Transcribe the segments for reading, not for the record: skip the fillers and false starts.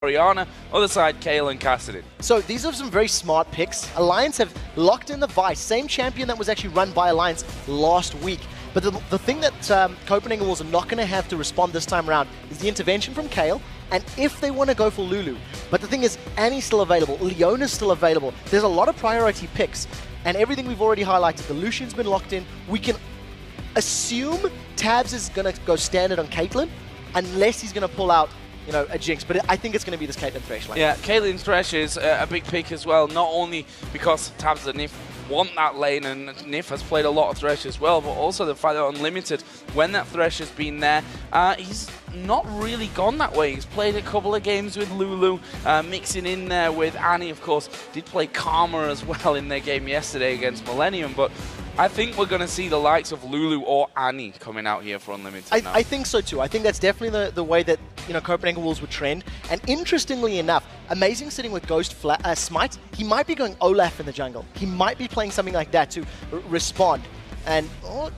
Oriana, other side, Kayle and Cassidy. So these are some very smart picks. Alliance have locked in the Vice, same champion that was actually run by Alliance last week. But the thing that Copenhagen Wolves are not going to have to respond this time around is the intervention from Kayle, and if they want to go for Lulu. But the thing is, Annie's still available, Leona's still available. There's a lot of priority picks, and everything we've already highlighted, the Lucian's been locked in. We can assume Tabs is going to go standard on Caitlyn, unless he's going to pull out a Jinx, but I think it's going to be this Caitlyn Thresh lane. Yeah, Caitlyn Thresh is a big pick as well, not only because Tabs and Nif want that lane, and Nif has played a lot of Thresh as well, but also the fact that Unlimited, when that Thresh has been there, he's not really gone that way. He's played a couple of games with Lulu, mixing in there with Annie, of course. Did play Karma as well in their game yesterday against Millennium, but I think we're going to see the likes of Lulu or Annie coming out here for Unlimited now. I think so too. I think that's definitely the way that Copenhagen Wolves would trend. And interestingly enough, Amazing sitting with Ghost Smite, he might be going Olaf in the jungle. He might be playing something like that to respond. And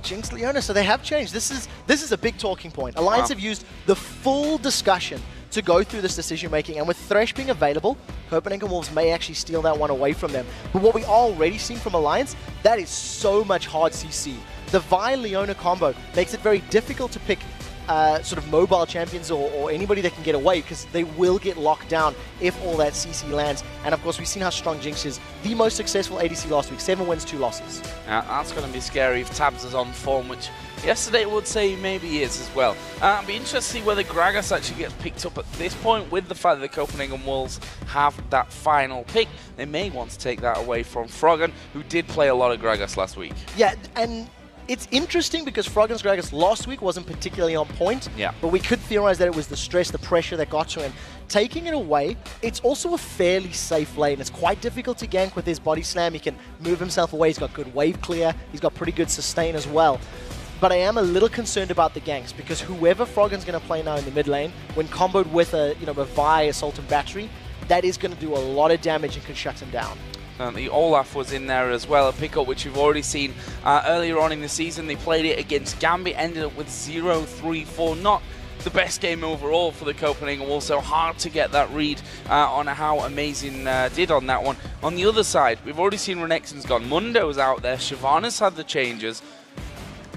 Jinx, Leona, so they have changed. This is a big talking point. Alliance have used the full discussion to go through this decision making, and with Thresh being available, Copenhagen Wolves may actually steal that one away from them. But what we already seen from Alliance, that is so much hard CC. The Vi-Leona combo makes it very difficult to pick sort of mobile champions or anybody that can get away, because they will get locked down if all that CC lands. And of course, we've seen how strong Jinx is. The most successful ADC last week, 7 wins, 2 losses. That's going to be scary if Tabs is on form, which yesterday would say maybe he is as well. It'll be interesting to see whether Gragas actually gets picked up at this point, with the fact that the Copenhagen Wolves have that final pick. They may want to take that away from Froggen, who did play a lot of Gragas last week. Yeah, and it's interesting because Froggen's Gragas last week wasn't particularly on point, but we could theorize that it was the stress, the pressure that got to him. Taking it away, it's also a fairly safe lane. It's quite difficult to gank with his body slam. He can move himself away. He's got good wave clear. He's got pretty good sustain as well. But I am a little concerned about the ganks, because whoever Froggen's going to play now in the mid lane, when comboed with a Vi, Assault and Battery, that is going to do a lot of damage and can shut him down. The Olaf was in there as well, a pickup which we've already seen earlier on in the season. They played it against Gambit, ended up with 0-3-4. Not the best game overall for the Copenhagen Wolves, so hard to get that read on how Amazing did on that one. On the other side, we've already seen Renekton's gone. Mundo's out there, Shyvana's had the changes.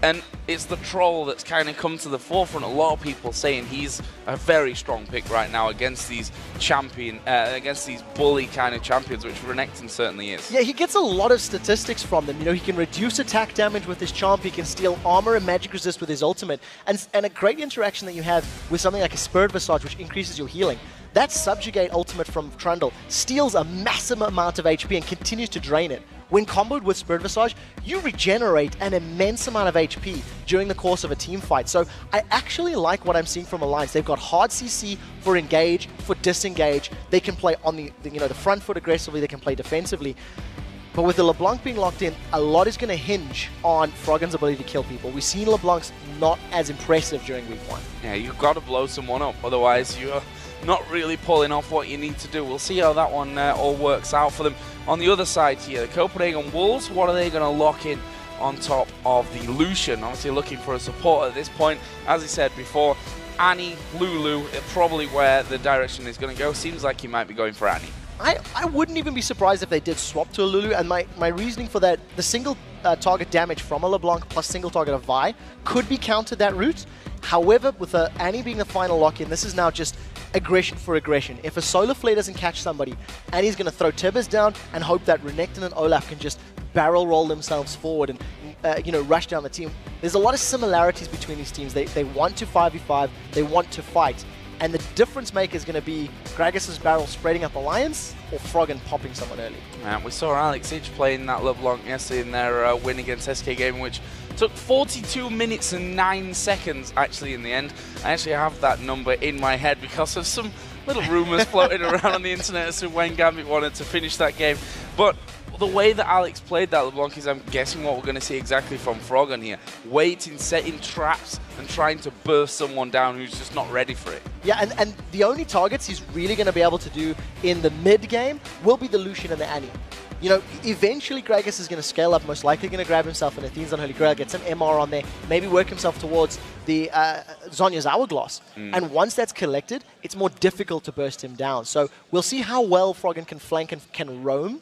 And it's the Troll that's kind of come to the forefront. A lot of people saying he's a very strong pick right now against these against these bully kind of champions, which Renekton certainly is. Yeah, he gets a lot of statistics from them. He can reduce attack damage with his Champ, he can steal armor and magic resist with his ultimate, and a great interaction that you have with something like a Spirit Visage, which increases your healing. That Subjugate ultimate from Trundle steals a massive amount of HP and continues to drain it. When comboed with Spirit Visage, you regenerate an immense amount of HP during the course of a team fight. So I actually like what I'm seeing from Alliance. They've got hard CC for engage, for disengage. They can play on the front foot aggressively. They can play defensively. But with the LeBlanc being locked in, a lot is going to hinge on Froggen's ability to kill people. We've seen LeBlanc's not as impressive during week 1. Yeah, you've got to blow someone up, otherwise you're not really pulling off what you need to do. We'll see how that one all works out for them. On the other side here, the Copenhagen Wolves, what are they going to lock in on top of the Lucian? Obviously looking for a support at this point. As I said before, Annie, Lulu, probably where the direction is going to go. Seems like he might be going for Annie. I wouldn't even be surprised if they did swap to a Lulu, and my reasoning for that, the single target damage from a LeBlanc plus single target of Vi could be countered that route. However, with Annie being the final lock-in, this is now just aggression for aggression. If a Solar Flare doesn't catch somebody, Annie's going to throw Tibbers down and hope that Renekton and Olaf can just barrel roll themselves forward and rush down the team. There's a lot of similarities between these teams. They want to 5v5, they want to fight. And the difference maker is going to be Gragas' barrel spreading up Alliance or Froggen popping someone early. We saw Alex Itch playing that LeBlanc yesterday in their win against SK Gaming, which took 42 minutes and 9 seconds actually in the end. I actually have that number in my head because of some little rumours floating around on the internet as to when Gambit wanted to finish that game. But the way that Alex played that LeBlanc is, I'm guessing, what we're going to see exactly from Froggen here. Waiting, setting traps, and trying to burst someone down who's just not ready for it. Yeah, and the only targets he's really going to be able to do in the mid-game will be the Lucian and the Annie. Eventually Gragas is going to scale up, most likely going to grab himself an Athene's Unholy Grail, get some MR on there, maybe work himself towards the Zonya's Hourglass. And once that's collected, it's more difficult to burst him down. So we'll see how well Froggen can flank and can roam,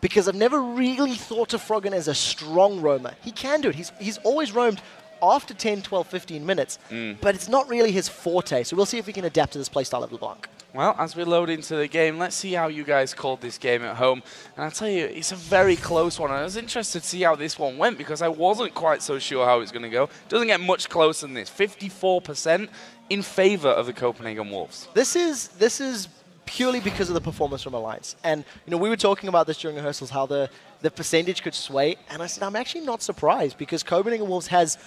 because I've never really thought of Froggen as a strong roamer. He can do it. He's always roamed after 10, 12, 15 minutes, but it's not really his forte. So we'll see if we can adapt to this playstyle of LeBlanc. Well, as we load into the game, let's see how you guys called this game at home. And I'll tell you, it's a very close one. And I was interested to see how this one went, because I wasn't quite so sure how it's going to go. It doesn't get much closer than this. 54% in favor of the Copenhagen Wolves. This is purely because of the performance from Alliance. And we were talking about this during rehearsals, how the percentage could sway. And I said, I'm actually not surprised, because Copenhagen Wolves has,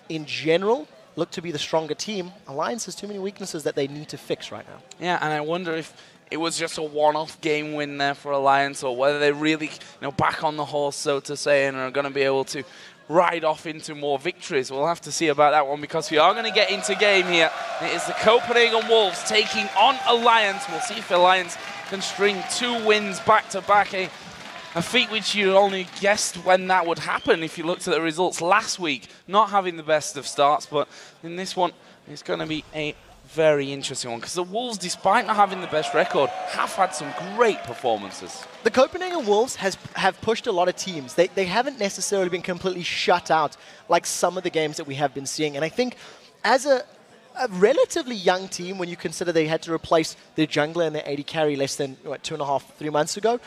in general, look to be the stronger team. Alliance has too many weaknesses that they need to fix right now. Yeah, and I wonder if it was just a one-off game win there for Alliance, or whether they're really back on the horse, so to say, and are going to be able to ride off into more victories. We'll have to see about that one, because we are going to get into game here. It is the Copenhagen Wolves taking on Alliance. We'll see if Alliance can string 2 wins back-to-back. A feat which you only guessed when that would happen if you looked at the results last week. Not having the best of starts, but in this one, it's going to be a very interesting one, because the Wolves, despite not having the best record, have had some great performances. The Copenhagen Wolves have pushed a lot of teams. They haven't necessarily been completely shut out like some of the games that we have been seeing. And I think as a relatively young team, when you consider they had to replace their jungler and their AD carry less than 2.5, 3 months ago,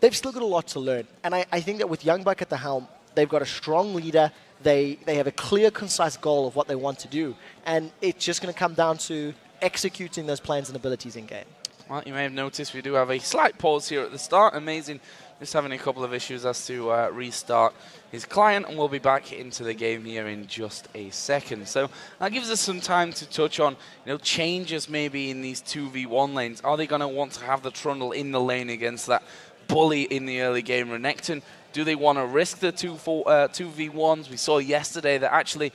they've still got a lot to learn. And I think that with Youngbuck at the helm, they've got a strong leader. They have a clear, concise goal of what they want to do. And it's just going to come down to executing those plans and abilities in game. Well, you may have noticed we do have a slight pause here at the start. Amazing. Just having a couple of issues as to restart his client, and we'll be back into the game here in just a second. So that gives us some time to touch on changes maybe in these 2v1 lanes. Are they going to want to have the Trundle in the lane against that bully in the early game, Renekton? Do they want to risk the 2v1s? We saw yesterday that actually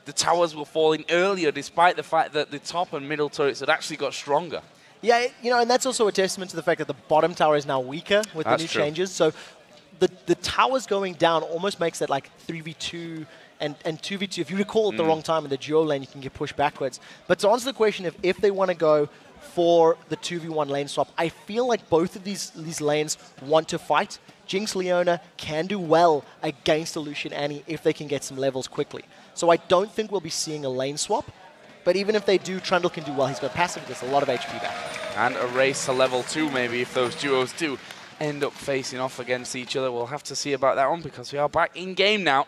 the towers were falling earlier, despite the fact that the top and middle turrets had actually got stronger. Yeah, and that's also a testament to the fact that the bottom tower is now weaker with the new changes. So the towers going down almost makes it like 3v2 and 2v2. If you recall at the wrong time in the duo lane, you can get pushed backwards. But to answer the question, if they want to go for the 2v1 lane swap, I feel like both of these lanes want to fight. Jinx Leona can do well against a Lucian Annie if they can get some levels quickly. So I don't think we'll be seeing a lane swap. But even if they do, Trundle can do well. He's got passive, gets a lot of HP back. And a race to level 2 maybe if those duos do end up facing off against each other. We'll have to see about that one, because we are back in game now.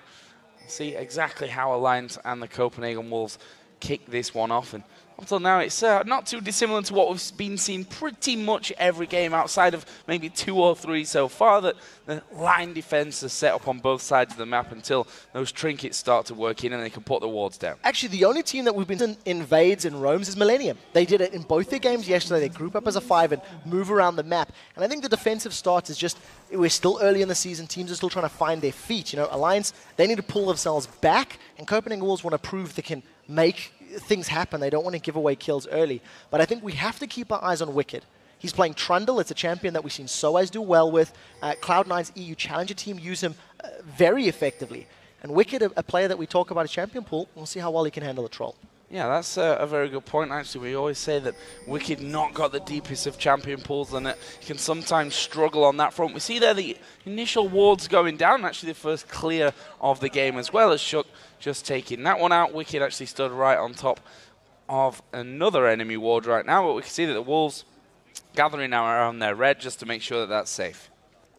See exactly how Alliance and the Copenhagen Wolves kick this one off. And until now, it's not too dissimilar to what we've been seeing pretty much every game, outside of maybe 2 or 3 so far, that the line defense is set up on both sides of the map until those trinkets start to work in and they can put the wards down. Actually, the only team that we've been invades and roams is Millennium. They did it in both their games yesterday. They group up as a 5 and move around the map. And I think the defensive start is just, we're still early in the season. Teams are still trying to find their feet. Alliance, they need to pull themselves back, and Copenhagen Wolves want to prove they can make things happen. They don't want to give away kills early. But I think we have to keep our eyes on Wicked. He's playing Trundle. It's a champion that we've seen Soaz do well with. Cloud9's EU Challenger team use him very effectively. And Wicked, a player that we talk about as champion pool, we'll see how well he can handle a troll. Yeah, that's a very good point, actually. We always say that Wicked not got the deepest of champion pools, and it can sometimes struggle on that front. We see there the initial wards going down, actually the first clear of the game, as well as Shook just taking that one out. Wicked actually stood right on top of another enemy ward right now, but we can see that the Wolves gathering now around their red just to make sure that that's safe.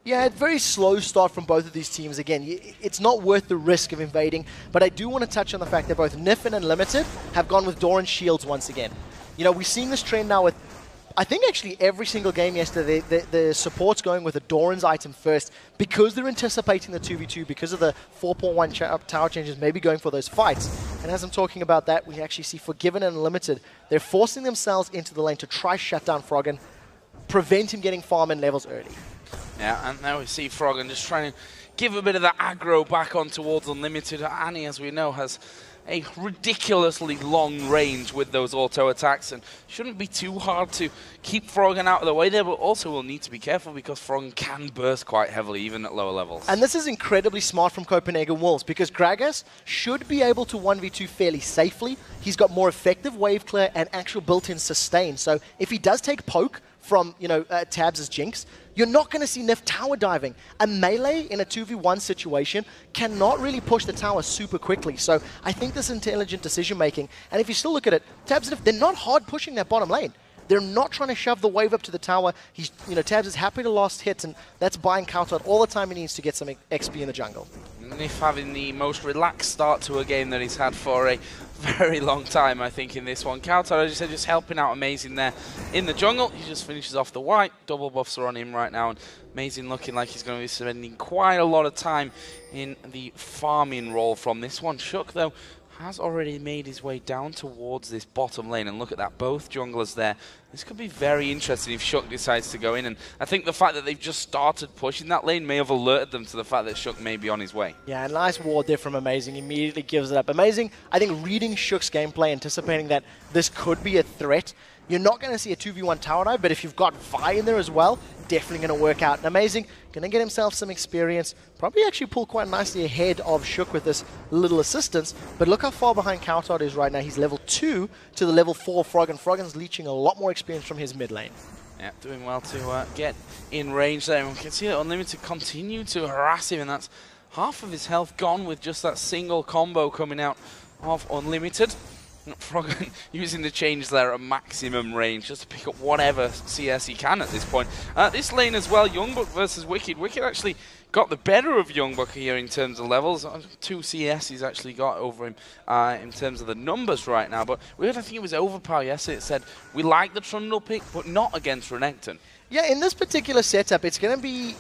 Yeah, a very slow start from both of these teams. Again, it's not worth the risk of invading, but I do want to touch on the fact that both Nif and Limited have gone with Doran shields once again. We've seen this trend now with, I think actually every single game yesterday, the support's going with a Doran's item first because they're anticipating the 2v2, because of the 4.1 tower changes, maybe going for those fights. And as I'm talking about that, we actually see Forgiven and Limited. They're forcing themselves into the lane to try shut down Froggen, prevent him getting farm and levels early. Yeah, and now we see Froggen just trying to give a bit of that aggro back on towards Unlimited. Annie, as we know, has a ridiculously long range with those auto attacks, and shouldn't be too hard to keep Froggen out of the way there, but also we'll need to be careful because Froggen can burst quite heavily even at lower levels. And this is incredibly smart from Copenhagen Wolves because Gragas should be able to 1v2 fairly safely. He's got more effective wave clear and actual built-in sustain. So if he does take poke from, Tabs' Jinx, you're not going to see Nif tower diving. A melee in a 2v1 situation cannot really push the tower super quickly. So I think this is intelligent decision making. And if you still look at it, Tabs and Nif, they're not hard pushing that bottom lane. They're not trying to shove the wave up to the tower. He's, Tabs is happy to last hit, and that's buying Kautot all the time he needs to get some XP in the jungle. Nif having the most relaxed start to a game that he's had for a very long time, I think, in this one. Kautot, as you said, just helping out Amazing there in the jungle. He just finishes off the white. Double buffs are on him right now, and Amazing looking like he's going to be spending quite a lot of time in the farming role from this one. Shook, though, has already made his way down towards this bottom lane, and look at that, both junglers there. This could be very interesting if Shook decides to go in, and I think the fact that they've just started pushing that lane may have alerted them to the fact that Shook may be on his way. Yeah, a nice ward there from Amazing, immediately gives it up. Amazing, I think, reading Shook's gameplay, anticipating that this could be a threat. You're not going to see a 2v1 tower dive, but if you've got Vi in there as well, definitely going to work out. And Amazing, going to get himself some experience, probably actually pull quite nicely ahead of Shook with this little assistance. But look how far behind Kautot is right now. He's level 2 to the level 4 Froggen. Froggen's leeching a lot more experience from his mid lane. Yeah, doing well to get in range there. And we can see that Unlimited continue to harass him, and that's half of his health gone with just that single combo coming out of Unlimited. Froggen using the change there at maximum range just to pick up whatever CS he can at this point. This lane as well, Youngbuck versus Wicked. Wicked actually got the better of Youngbuck here in terms of levels. 2 CS he's actually got over him in terms of the numbers right now. But we heard, I think it was Overpower yesterday, it said, we like the Trundle pick, but not against Renekton. Yeah, in this particular setup, it's going to be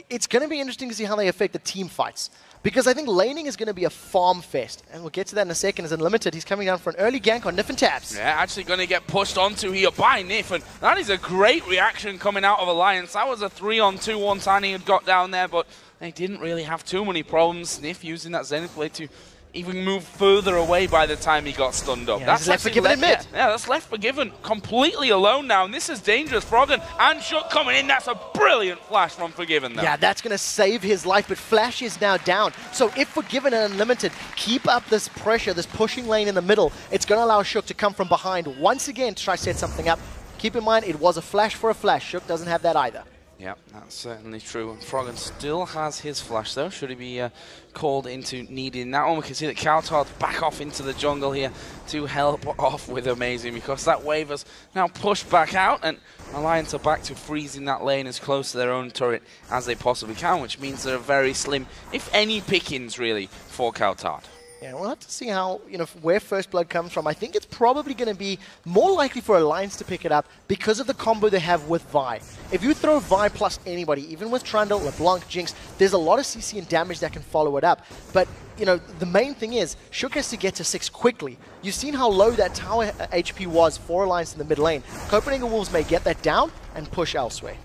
interesting to see how they affect the team fights. Because I think laning is going to be a farm fest. And we'll get to that in a second as Unlimited. He's coming down for an early gank on Nif and Tabs. Yeah, actually going to get pushed onto here by Nif. And that is a great reaction coming out of Alliance. That was a 3-on-2 one Tiny had got down there, but they didn't really have too many problems. Nif using that Zenith Blade to even move further away by the time he got stunned up. Yeah, that's left Forgiven in mid. Yeah, that's left Forgiven completely alone now, and this is dangerous. Froggen and Shook coming in. That's a brilliant flash from Forgiven, though. Yeah, that's going to save his life, but Flash is now down. So if Forgiven and Unlimited keep up this pressure, this pushing lane in the middle, it's going to allow Shook to come from behind once again to try to set something up. Keep in mind, it was a flash for a flash. Shook doesn't have that either. Yeah, that's certainly true. And Froggen still has his flash, though, should he be called into needing that one. We can see that Kautot's back off into the jungle here to help off with Amazing, because that wave has now pushed back out, and Alliance are back to freezing that lane as close to their own turret as they possibly can, which means they're very slim, if any, pickings, really, for Kautot. Yeah, we'll have to see how, where First Blood comes from. I think it's probably going to be more likely for Alliance to pick it up because of the combo they have with Vi. If you throw Vi plus anybody, even with Trundle, LeBlanc, Jinx, there's a lot of CC and damage that can follow it up. But, the main thing is, Shook has to get to 6 quickly. You've seen how low that tower HP was for Alliance in the mid lane. Copenhagen Wolves may get that down and push elsewhere.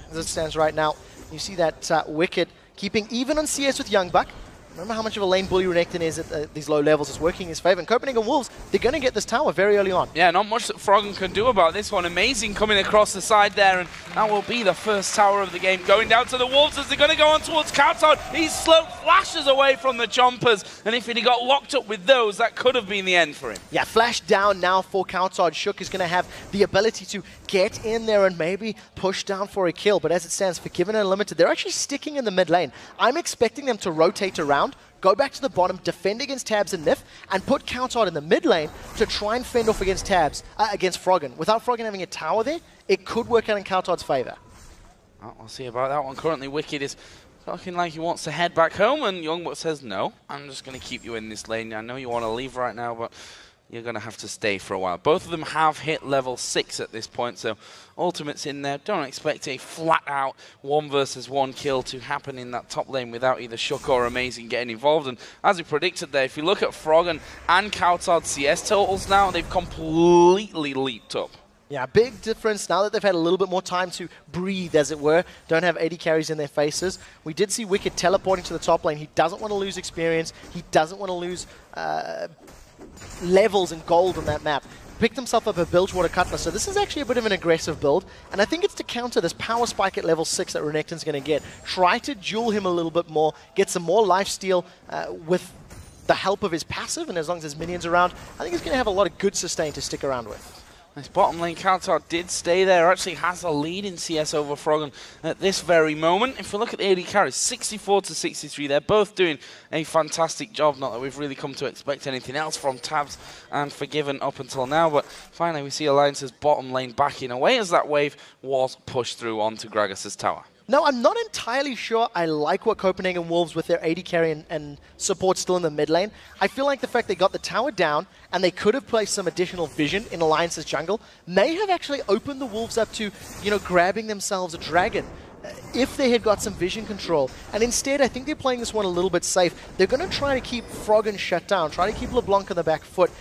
As it stands right now, you see that Wicked keeping even on CS with Youngbuck. Remember how much of a lane bully Renekton is at these low levels. It's working in his favor. And Copenhagen Wolves, they're going to get this tower very early on. Yeah, not much that Froggen can do about this one. Amazing coming across the side there, and that will be the first tower of the game. Going down to the Wolves as they're going to go on towards Kautot. He's slow flashes away from the Chompers, and if he got locked up with those, that could have been the end for him. Yeah, flash down now for Kautot. Shook is going to have the ability to get in there and maybe push down for a kill. But as it stands, Forgiven and Unlimited, they're actually sticking in the mid lane. I'm expecting them to rotate around, go back to the bottom, defend against Tabs and Nif, and put Kautot in the mid lane to try and fend off against Tabs, against Froggen. Without Froggen having a tower there, it could work out in Kautot's favor. Well, we'll see about that one. Currently, Wicked is talking like he wants to head back home, and Youngbuck says, no, I'm just going to keep you in this lane. I know you want to leave right now, but you're going to have to stay for a while. Both of them have hit level 6 at this point, so Ultimate's in there. Don't expect a flat-out 1 versus 1 kill to happen in that top lane without either Shook or Amazing getting involved. And as we predicted there, if you look at Froggen and Kautot's CS totals now, they've completely leaped up. Yeah, big difference now that they've had a little bit more time to breathe, as it were. Don't have 80 carries in their faces. We did see Wicked teleporting to the top lane. He doesn't want to lose experience. He doesn't want to lose levels and gold on that map. Picked himself up a Bilgewater Cutlass, so this is actually a bit of an aggressive build, and I think it's to counter this power spike at level 6 that Renekton's going to get. Try to duel him a little bit more, get some more lifesteal with the help of his passive, and as long as there's minions around, I think he's going to have a lot of good sustain to stick around with. This bottom lane counter did stay there, actually has a lead in CS over Froggen at this very moment. If we look at the AD carries, 64 to 63, they're both doing a fantastic job. Not that we've really come to expect anything else from Tabs and Forgiven up until now, but finally we see Alliance's bottom lane backing away as that wave was pushed through onto Gragas' tower. No, I'm not entirely sure I like what Copenhagen Wolves with their AD carry and support still in the mid lane. I feel like the fact they got the tower down and they could have placed some additional vision in Alliance's jungle may have actually opened the Wolves up to, grabbing themselves a dragon if they had got some vision control. And instead, I think they're playing this one a little bit safe. They're going to try to keep Froggen shut down, try to keep LeBlanc on the back foot.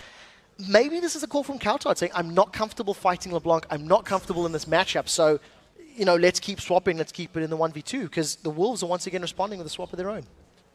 Maybe this is a call from Coutard saying, I'm not comfortable fighting LeBlanc, I'm not comfortable in this matchup, so let's keep swapping, let's keep it in the 1v2, because the Wolves are once again responding with a swap of their own.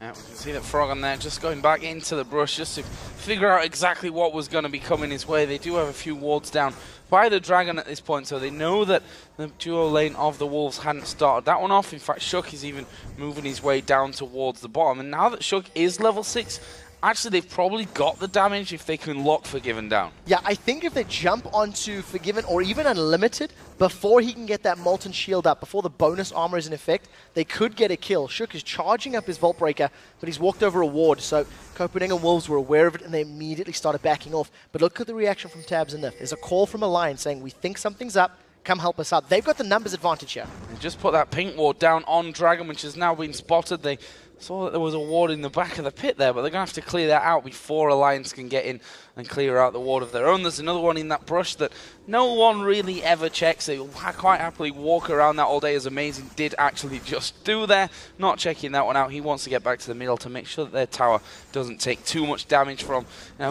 Yeah, we can see that Froggen there just going back into the brush just to figure out exactly what was going to be coming his way. They do have a few wards down by the Dragon at this point, so they know that the duo lane of the Wolves hadn't started that one off. In fact, Shook is even moving his way down towards the bottom. And now that Shook is level 6, actually, they've probably got the damage if they can lock Forgiven down. Yeah, I think if they jump onto Forgiven or even Unlimited before he can get that Molten Shield up, before the bonus armor is in effect, they could get a kill. Shook is charging up his Vault Breaker, but he's walked over a ward, so Copenhagen Wolves were aware of it and they immediately started backing off. But look at the reaction from Tabs and Nif. There's a call from Alliance saying, we think something's up, come help us out. They've got the numbers advantage here. They just put that pink ward down on Dragon, which has now been spotted. They saw that there was a ward in the back of the pit there, but they're going to have to clear that out before Alliance can get in and clear out the ward of their own. There's another one in that brush that no one really ever checks. They will quite happily walk around that all day, as Amazing did actually just do there. Not checking that one out. He wants to get back to the middle to make sure that their tower doesn't take too much damage from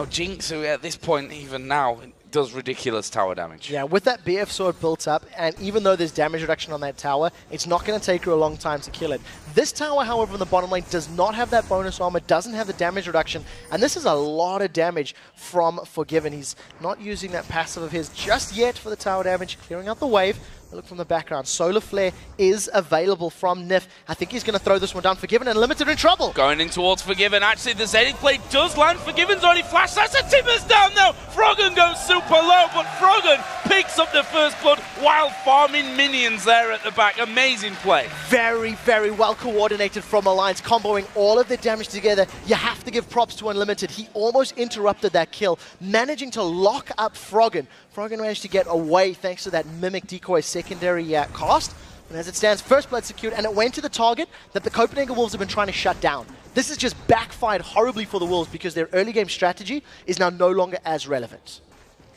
Jinx, who at this point, even now, does ridiculous tower damage. Yeah, with that BF sword built up, and even though there's damage reduction on that tower, it's not going to take her a long time to kill it. This tower, however, in the bottom lane does not have that bonus armor, doesn't have the damage reduction, and this is a lot of damage from Forgiven. He's not using that passive of his just yet for the tower damage, clearing out the wave. Look from the background. Solar Flare is available from Nif. I think he's going to throw this one down. Forgiven and Limited in trouble. Going in towards Forgiven. Actually, the Zeddy play does land. Forgiven's already flashed. That's a Timbers down now. Froggen goes super low, but Froggen picks up the first blood while farming minions there at the back. Amazing play. Very, very well coordinated from Alliance, comboing all of their damage together. You have to give props to Unlimited. He almost interrupted that kill, managing to lock up Froggen. Froggen managed to get away thanks to that Mimic Decoy secondary cost. And as it stands, first blood secured, and it went to the target that the Copenhagen Wolves have been trying to shut down. This has just backfired horribly for the Wolves because their early game strategy is now no longer as relevant.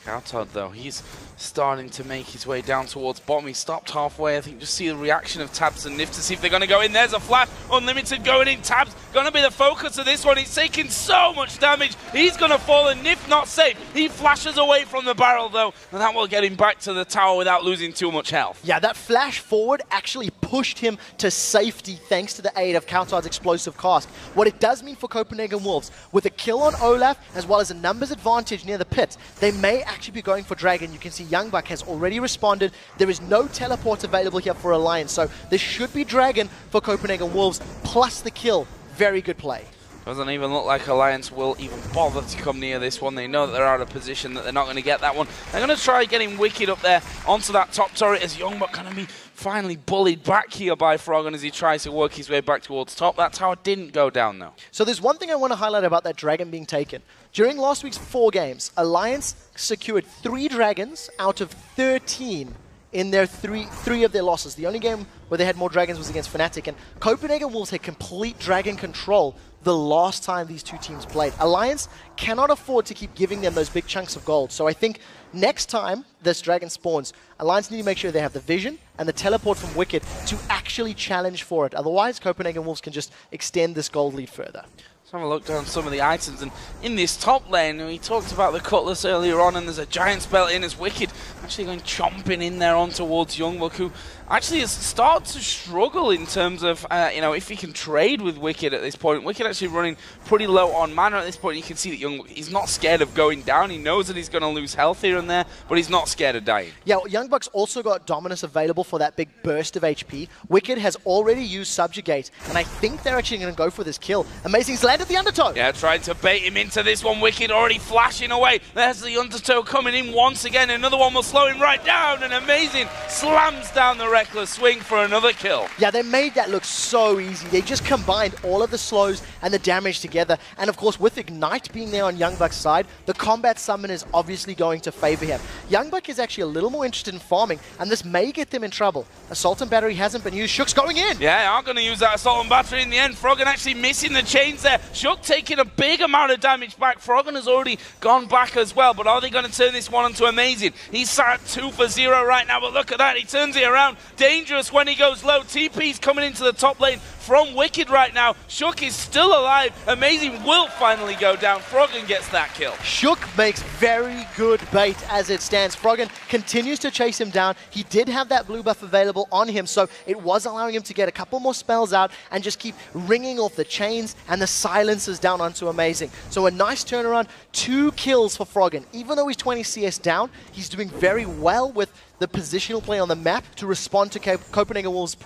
Coutard, though, he's starting to make his way down towards bottom. He stopped halfway. I think just see the reaction of Tabs and Nif to see if they're going to go in. There's a flash. Unlimited going in. Tabs going to be the focus of this one. He's taking so much damage. He's going to fall, and Nif not safe. He flashes away from the barrel, though, and that will get him back to the tower without losing too much health. Yeah, that flash forward actually pushed him to safety thanks to the aid of Coutard's explosive cast. What it does mean for Copenhagen Wolves, with a kill on Olaf, as well as a numbers advantage near the pit, they may actually be going for Dragon. You can see Youngbuck has already responded. There is no teleport available here for Alliance, so this should be Dragon for Copenhagen Wolves, plus the kill. Very good play. Doesn't even look like Alliance will even bother to come near this one. They know that they're out of position, that they're not going to get that one. They're going to try getting Wicked up there onto that top turret as Youngbuck going to be finally bullied back here by Froggen as he tries to work his way back towards top. That tower didn't go down, though. So there's one thing I want to highlight about that Dragon being taken. During last week's 4 games, Alliance secured 3 Dragons out of 13 in their three of their losses. The only game where they had more Dragons was against Fnatic, and Copenhagen Wolves had complete Dragon control the last time these two teams played. Alliance cannot afford to keep giving them those big chunks of gold, so I think next time this Dragon spawns, Alliance need to make sure they have the vision and the teleport from Wicked to actually challenge for it. Otherwise, Copenhagen Wolves can just extend this gold lead further. Let's have a look down some of the items, and in this top lane, we talked about the Cutlass earlier on, and there's a giant spell in as Wicked actually going chomping in there on towards Youngbuck, who actually has started to struggle in terms of, you know, if he can trade with Wicked at this point. Wicked actually running pretty low on mana at this point. You can see that Youngbuck, he's not scared of going down. He knows that he's going to lose health here and there, but he's not scared of dying. Yeah, well, Youngbuck's also got Dominus available for that big burst of HP. Wicked has already used Subjugate, and I think they're actually going to go for this kill. Amazing's landed the Undertow. Yeah, trying to bait him into this one. Wicked already flashing away. There's the Undertow coming in once again. Another one will slow him right down, and Amazing slams down the Reckless Swing for another kill. Yeah, they made that look so easy. They just combined all of the slows and the damage together. And of course, with Ignite being there on Youngbuck's side, the combat summon is obviously going to favor him. Youngbuck is actually a little more interested in farming, and this may get them in trouble. Assault and Battery hasn't been used. Shook's going in. Yeah, I'm going to use that Assault and Battery in the end. Froggen actually missing the chains there. Shook taking a big amount of damage back. Froggen has already gone back as well, but are they going to turn this one into Amazing? He's sat 2 for 0 right now, but look at that. He turns it around. Dangerous when he goes low. TP's coming into the top lane from Wicked right now. Shook is still alive. Amazing will finally go down. Froggen gets that kill. Shook makes very good bait as it stands. Froggen continues to chase him down. He did have that blue buff available on him, so it was allowing him to get a couple more spells out and just keep ringing off the chains and the silencers down onto Amazing. So a nice turnaround. 2 kills for Froggen. Even though he's 20 CS down, he's doing very well with the positional play on the map to respond to Copenhagen Wolves'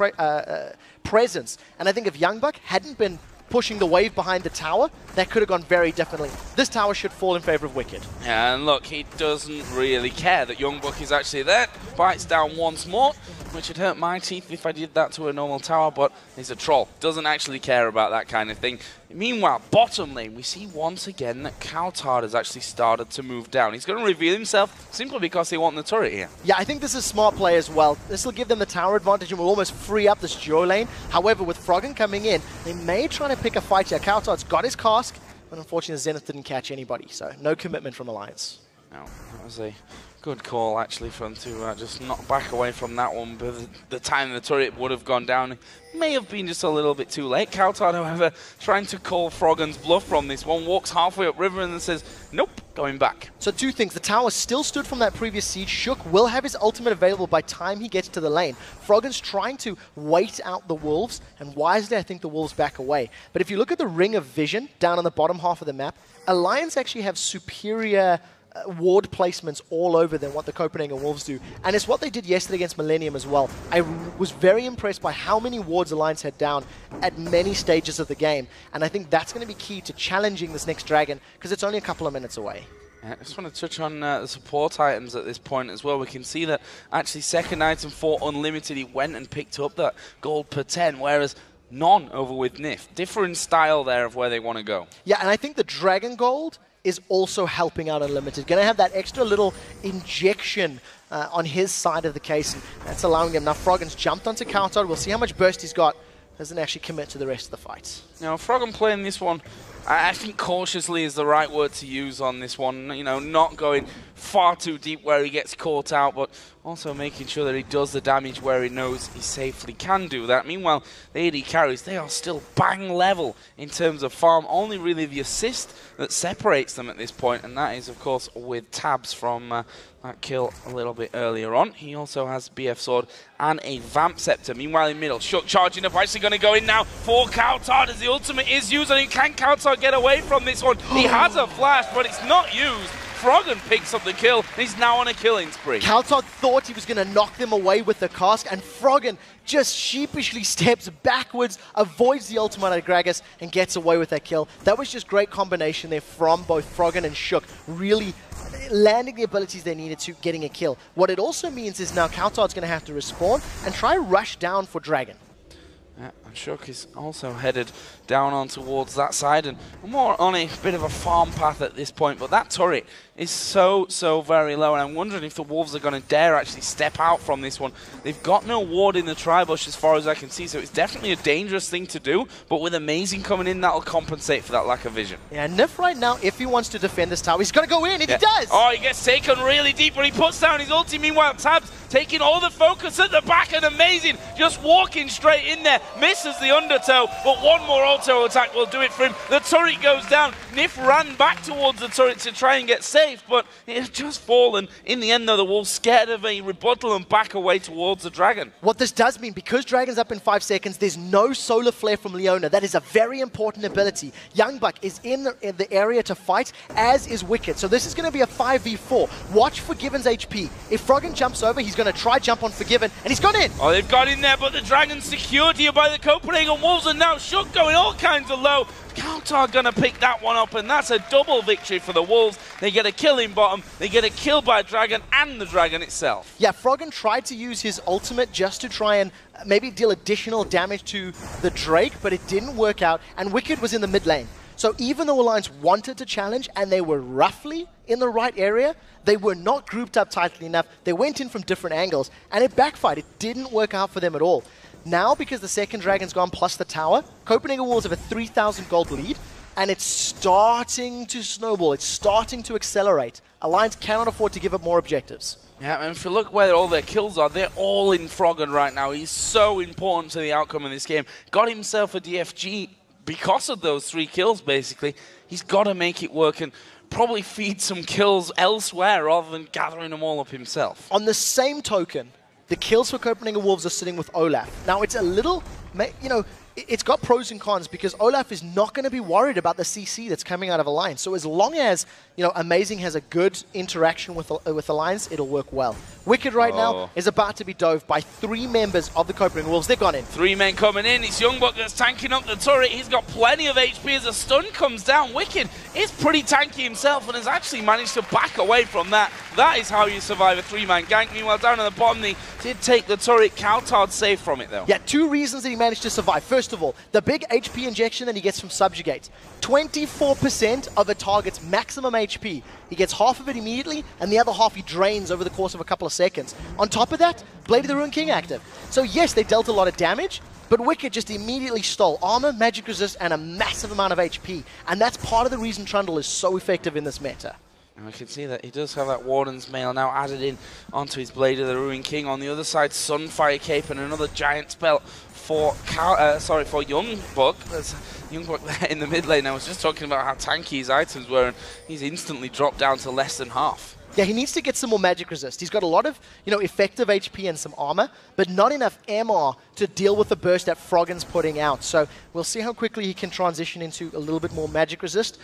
presence. And I think if Youngbuck hadn't been pushing the wave behind the tower, that could have gone very differently. This tower should fall in favor of Wicked. Yeah, and look, he doesn't really care that Youngbuck is actually there. Bites down once more, which would hurt my teeth if I did that to a normal tower, but he's a troll. Doesn't actually care about that kind of thing. Meanwhile, bottom lane, we see once again that Coutard has actually started to move down. He's going to reveal himself simply because they want the turret here. Yeah, I think this is smart play as well. This will give them the tower advantage and will almost free up this duo lane. However, with Froggen coming in, they may try to pick a fight here. Coutard's got his cask, but unfortunately Zenith didn't catch anybody, so no commitment from Alliance. No, that was a good call actually for him to just not back away from that one, but the time the turret would have gone down may have been just a little bit too late. Coutard, however, trying to call Froggen's bluff from this one, walks halfway up river and then says, nope, going back. So 2 things. The tower still stood from that previous siege. Shook will have his ultimate available by time he gets to the lane. Froggen's trying to wait out the wolves, and wisely I think the wolves back away. But if you look at the Ring of Vision down on the bottom half of the map, Alliance actually have superior ward placements all over than what the Copenhagen Wolves do. And it's what they did yesterday against Millennium as well. I was very impressed by how many wards Alliance had down at many stages of the game. And I think that's going to be key to challenging this next dragon, because it's only a couple of minutes away. I just want to touch on the support items at this point as well. We can see that actually second item for Unlimited, he went and picked up that gold per 10, whereas none over with Nif. Different style there of where they want to go. Yeah, and I think the Dragon Gold is also helping out Unlimited. Going to have that extra little injection on his side of the case, and that's allowing him. Now Froggen's jumped onto Coutard. We'll see how much burst he's got. Doesn't actually commit to the rest of the fight. Now Froggen playing this one, I think cautiously is the right word to use on this one. You know, not going far too deep where he gets caught out, but also making sure that he does the damage where he knows he safely can do that. Meanwhile, the AD carries, they are still bang level in terms of farm. Only really the assist that separates them at this point, and that is, of course, with tabs from that kill a little bit earlier on. He also has BF Sword and a Vamp Scepter. Meanwhile, in middle, Shook charging up, actually going to go in now for Coutard as the ultimate is used, and can Coutard get away from this one? He has a flash, but it's not used. Froggen picks up the kill, and he's now on a killing spree. Coutard thought he was going to knock them away with the cask, and Froggen just sheepishly steps backwards, avoids the ultimate at Gragas, and gets away with that kill. That was just great combination there from both Froggen and Shook, really landing the abilities they needed to, getting a kill. What it also means is now Coutard's going to have to respawn and try rush down for Dragon. Yeah, and Shook is also headed down on towards that side and more on a bit of a farm path at this point, but that turret is so very low, and I'm wondering if the Wolves are going to dare actually step out from this one. They've got no ward in the tri-bush as far as I can see, so it's definitely a dangerous thing to do, but with Amazing coming in, that'll compensate for that lack of vision. Yeah, Nif right now, if he wants to defend this tower, he's got to go in, and he does! Oh, he gets taken really deep, but he puts down his ulti. Meanwhile, Tabs taking all the focus at the back, and Amazing just walking straight in there, misses the undertow, but one more auto attack will do it for him. The turret goes down. Nif ran back towards the turret to try and get safe, but it had just fallen. In the end, though, the Wolves scared of a rebuttal and back away towards the Dragon. What this does mean, because Dragon's up in 5 seconds, there's no solar flare from Leona. That is a very important ability. Youngbuck is in the area to fight, as is Wicked. So this is going to be a 5v4. Watch Forgiven's HP. If Froggen jumps over, he's going to try jump on Forgiven, and he's gone in. Oh, they've got in there, but the Dragon's secured here by the Copenhagen Wolves, and now Shook going all kinds of low. Kautar gonna pick that one up, and that's a double victory for the Wolves. They get a kill in bottom, they get a kill by Dragon and the Dragon itself. Yeah, Froggen tried to use his ultimate just to try and maybe deal additional damage to the Drake, but it didn't work out, and Wicked was in the mid lane. So even though Alliance wanted to challenge, and they were roughly in the right area, they were not grouped up tightly enough. They went in from different angles, and it backfired. It didn't work out for them at all. Now, because the second Dragon's gone plus the tower, Copenhagen Wolves have a 3,000 gold lead, and it's starting to snowball. It's starting to accelerate. Alliance cannot afford to give up more objectives. Yeah, and if you look where all their kills are, they're all in Froggen right now. He's so important to the outcome of this game. Got himself a DFG because of those 3 kills, basically. He's got to make it work and probably feed some kills elsewhere rather than gathering them all up himself. On the same token, the kills for Copenhagen Wolves are sitting with Olaf. Now, it's a little, you know, it's got pros and cons because Olaf is not going to be worried about the CC that's coming out of Alliance. So as long as, you know, Amazing has a good interaction with Alliance, it'll work well. Wicked right now is about to be dove by 3 members of the Copenhagen Wolves. They've gone in. 3 men coming in. It's Youngbuck that's tanking up the turret. He's got plenty of HP as a stun comes down. Wicked is pretty tanky himself and has actually managed to back away from that. That is how you survive a 3-man gank. Meanwhile, down at the bottom, they did take the turret. Kautar safe from it, though. Yeah, 2 reasons that he managed to survive. First of all, the big HP injection that he gets from Subjugate. 24% of a target's maximum HP. He gets half of it immediately, and the other half he drains over the course of a couple of seconds. On top of that, Blade of the Ruined King active. So yes, they dealt a lot of damage, but Wicked just immediately stole armor, magic resist, and a massive amount of HP. And that's part of the reason Trundle is so effective in this meta. And I can see that he does have that Warden's Mail now added in onto his Blade of the Ruined King. On the other side, Sunfire Cape and another giant spell for Youngbuck. There's Youngbuck there in the mid lane. I was just talking about how tanky his items were, and he's instantly dropped down to less than half. Yeah, he needs to get some more magic resist. He's got a lot of, you know, effective HP and some armor, but not enough MR to deal with the burst that Froggen's putting out. So we'll see how quickly he can transition into a little bit more magic resist.